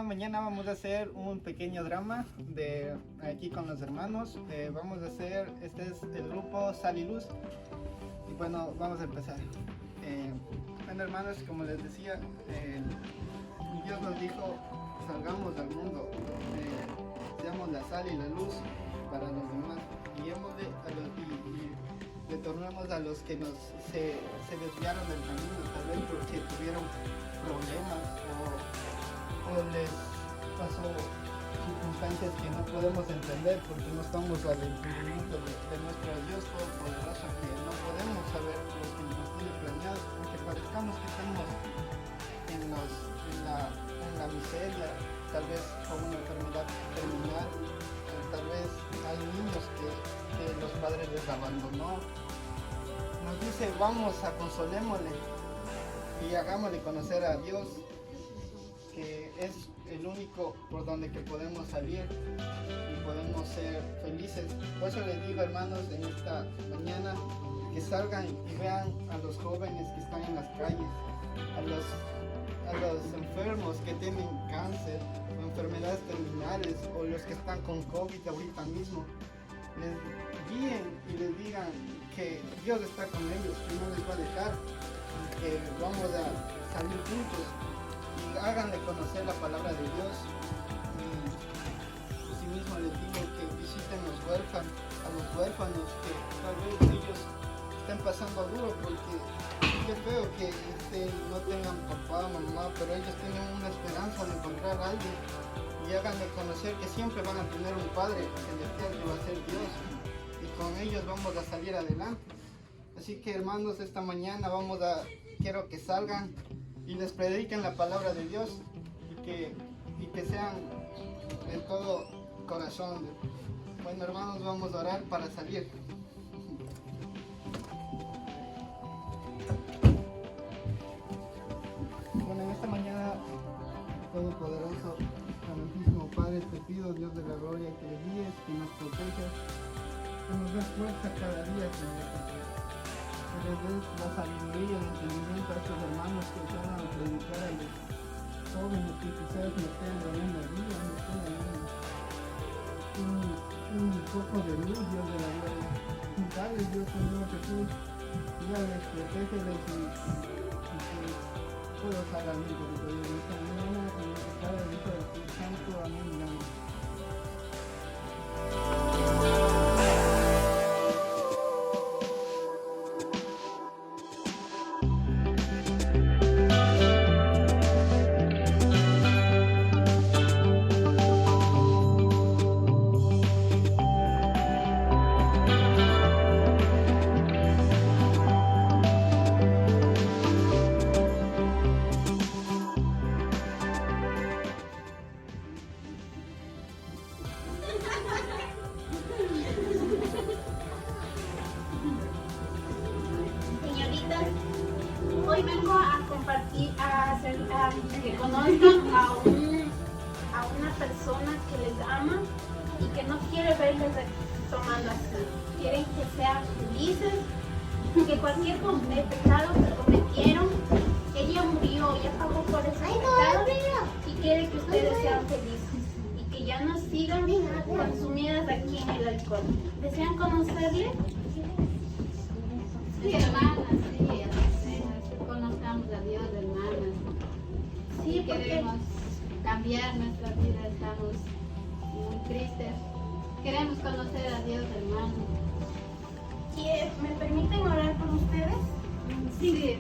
Mañana vamos a hacer un pequeño drama de aquí con los hermanos. Vamos a hacer, este es el grupo Sal y Luz. Y bueno, vamos a empezar. Bueno, hermanos, como les decía, Dios nos dijo, salgamos al mundo, seamos la sal y la luz para los demás. Guiémosle y retornemos a los que se desviaron del camino, tal vez porque tuvieron problemas o les pasó circunstancias que no podemos entender porque no estamos al entendimiento de nuestro Dios Todopoderoso, que no podemos saber lo que nos tiene planeado, aunque parezcamos que estamos en la miseria, tal vez con una enfermedad terminal, tal vez hay niños que los padres les abandonó. Nos dice, vamos, consolémosle y hagámosle conocer a Dios, que es el único por donde que podemos salir y podemos ser felices. Por eso les digo, hermanos, en esta mañana, que salgan y vean a los jóvenes que están en las calles, a los enfermos que tienen cáncer o enfermedades terminales, o los que están con COVID ahorita mismo. Les guíen y les digan que Dios está con ellos, que no les va a dejar, que vamos a salir juntos. Y háganle conocer la palabra de Dios. Y asimismo les digo que visiten a los huérfanos, que tal vez ellos estén pasando duro, porque qué feo que no tengan papá, mamá, pero ellos tienen una esperanza de encontrar a alguien. Y háganle conocer que siempre van a tener un Padre celestial que va a ser Dios, y con ellos vamos a salir adelante. Así que, hermanos, esta mañana quiero que salgan y les prediquen la palabra de Dios, y que sean de todo corazón. Bueno, hermanos, vamos a orar para salir. Bueno, en esta mañana, Todopoderoso, amantísimo Padre, te pido, Dios de la gloria, que le guíes, que nos protejas, que nos des fuerza cada día, Señor. Que les des la sabiduría y el entendimiento a estos hermanos que van a predicar a los jóvenes que quizás no tengan una vida, no tengan un poco de luz, Dios de la gloria. Dale, Dios, Señor Jesús, guíales, protégeles y que todos hagan bien por tu Dios. En esta mañana, en el pecado del Hijo del Espíritu Santo, amén y amén. Hoy vengo a compartir, que conozcan a una persona que les ama y que no quiere verles tomando así. Quieren que sean felices, que cualquier pecado que cometieron, ella murió, ella pagó por esos pecados y quiere que ustedes sean felices y que ya no sigan consumidas aquí en el alcohol. ¿Desean conocerle? Sí, hermanas, sí. Conozcamos a Dios, hermanas. Sí, porque queremos cambiar nuestra vida, estamos muy tristes. Queremos conocer a Dios, hermanos. ¿me permiten orar por ustedes? Sí.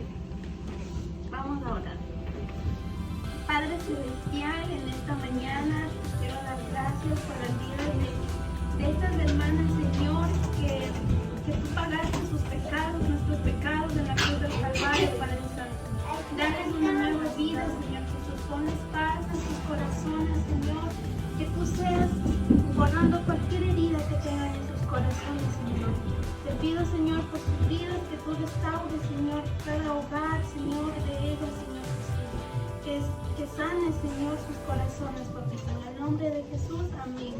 Vamos a orar. Padre Celestial, en esta mañana te quiero dar gracias por la vida de estas hermanas, Señor, que tú pagaste sus pecados, nuestros pecados en la cruz del Calvario, Padre Santo. Darles una nueva vida, Señor Jesús. Ponles paz en sus corazones, Señor. Que tú seas borrando cualquier herida que tengan en sus corazones, Señor. Te pido, Señor, por sus vidas, que tú restaures, Señor, cada hogar, Señor, de ellos, Señor Jesús. Que sanes, Señor, sus corazones, porque en el nombre de Jesús, amén.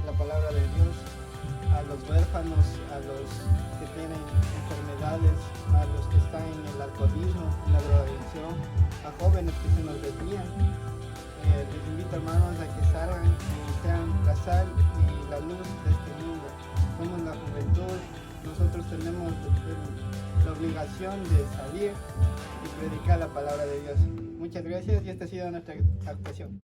la palabra de Dios a los huérfanos, a los que tienen enfermedades, a los que están en el alcoholismo, en la drogadicción, a jóvenes que se nos desvían. Les invito, hermanos, a que salgan y sean la sal y la luz de este mundo. Somos la juventud, nosotros tenemos la obligación de salir y predicar la palabra de Dios. Muchas gracias y esta ha sido nuestra actuación.